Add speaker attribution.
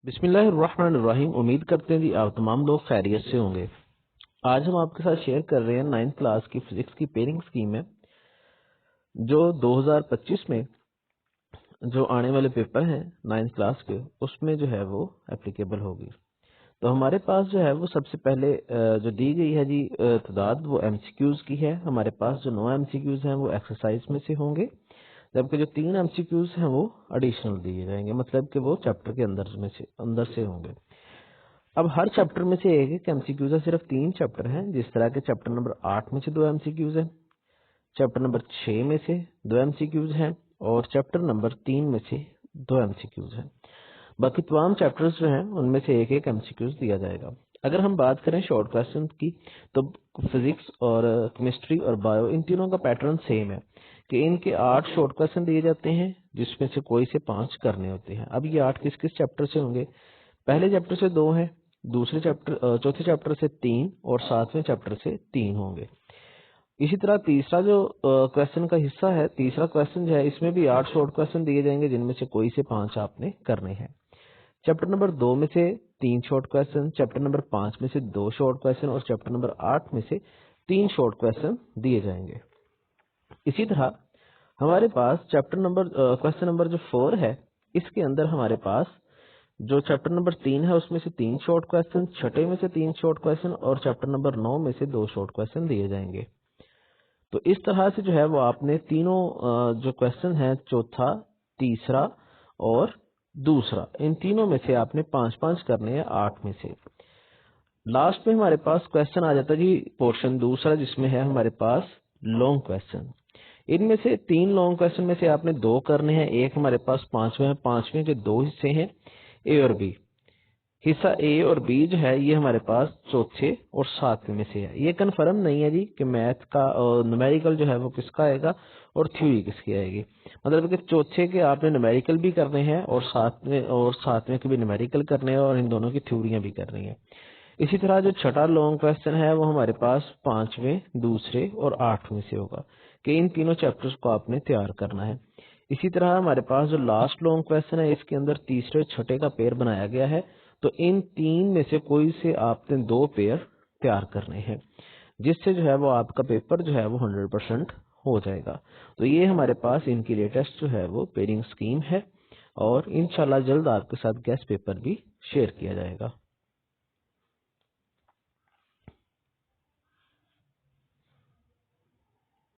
Speaker 1: बिस्मिल्लाहिर्रहमानिर्रहीम। उम्मीद करते हैं जी आप तमाम लोग खैरियत से होंगे। आज हम आपके साथ शेयर कर रहे हैं 9th क्लास की फिजिक्स की पेयरिंग स्कीम है जो 2025 में जो आने वाले पेपर हैं 9th क्लास के उसमें जो है वो एप्लीकेबल होगी। तो हमारे पास जो है वो सबसे पहले जो दी गई है जी तादाद वो एमसीक्यूज की है। हमारे पास जो 9 एमसीक्यूज हैं वो एक्सरसाइज में से होंगे, जबकि जो 3 एमसीक्यूज हैं वो एडिशनल दिए जाएंगे, मतलब कि वो चैप्टर के अंदर से होंगे। अब हर चैप्टर में से एक एक एमसीक्यूज है। सिर्फ 3 चैप्टर हैं, जिस तरह के चैप्टर नंबर 8 में से 2 एमसीक्यूज हैं, चैप्टर नंबर 6 में से 2 एमसीक्यूज हैं और चैप्टर नंबर 3 में से 2 एमसीक्यूज हैं। बाकी तमाम चैप्टर्स जो हैं उनमें से एक एक एमसीक्यूज दिया जाएगा। अगर हम बात करें शॉर्ट क्वेश्चन की तो फिजिक्स और केमिस्ट्री और बायो इन तीनों का पैटर्न सेम है कि इनके 8 शॉर्ट क्वेश्चन दिए जाते हैं, जिसमें से कोई से 5 करने होते हैं। अब ये 8 किस किस चैप्टर से होंगे? पहले चैप्टर से 2 हैं, चौथे चैप्टर से 3 और 7वें चैप्टर से 3 होंगे। इसी तरह तीसरा जो क्वेश्चन का हिस्सा है, तीसरा क्वेश्चन जो है इसमें भी 8 शॉर्ट क्वेश्चन दिए जाएंगे, जिनमें से कोई से 5 आपने करने हैं। चैप्टर नंबर 2 में से 3 शॉर्ट क्वेश्चन, चैप्टर नंबर 5 में से 2 शॉर्ट क्वेश्चन और चैप्टर नंबर 8 में से 3 शॉर्ट क्वेश्चन दिए जाएंगे। इसी तरह हमारे पास क्वेश्चन नंबर जो 4 है, इसके अंदर हमारे पास जो चैप्टर नंबर 3 है उसमें से 3 शॉर्ट क्वेश्चन, छठे में से 3 शॉर्ट क्वेश्चन और चैप्टर नंबर 9 में से 2 शॉर्ट क्वेश्चन दिए जाएंगे। तो इस तरह से जो है वो आपने तीनों जो क्वेश्चन है, चौथा, तीसरा और दूसरा, इन तीनों में से आपने 5-5 करने हैं 8 में से। लास्ट में हमारे पास क्वेश्चन आ जाता है जी पोर्शन दूसरा, जिसमें है हमारे पास लॉन्ग क्वेश्चन। इनमें से 3 लॉन्ग क्वेश्चन में से आपने 2 करने हैं, एक हमारे पास 5वें है। 5वें के 2 हिस्से हैं, ए और बी। हिस्सा ए और बी जो है ये हमारे पास चौथे और 7वें में से है। ये कंफर्म नहीं है जी कि मैथ का न्यूमेरिकल जो है वो किसका आएगा और थ्योरी किसकी आएगी। मतलब कि चौथे के आपने न्यूमेरिकल भी करने हैं और 7वें के भी न्यूमेरिकल करने हैं और इन दोनों की थ्योरियां भी करनी है। इसी तरह जो छठा लॉन्ग क्वेश्चन है वो हमारे पास 5वें, दूसरे और 8वें से होगा कि इन तीनों चैप्टर्स को आपने तैयार करना है। इसी तरह हमारे पास जो लास्ट लॉन्ग क्वेश्चन है, इसके अंदर तीसरे और छठे का पेयर बनाया गया है। तो इन 3 में से कोई से आपने 2 पेयर तैयार करने हैं, जिससे जो है वो आपका पेपर जो है वो 100% हो जाएगा। तो ये हमारे पास इनकी लेटेस्ट जो है वो पेयरिंग स्कीम है और इंशाल्लाह जल्द आपके साथ गेस्ट पेपर भी शेयर किया जाएगा।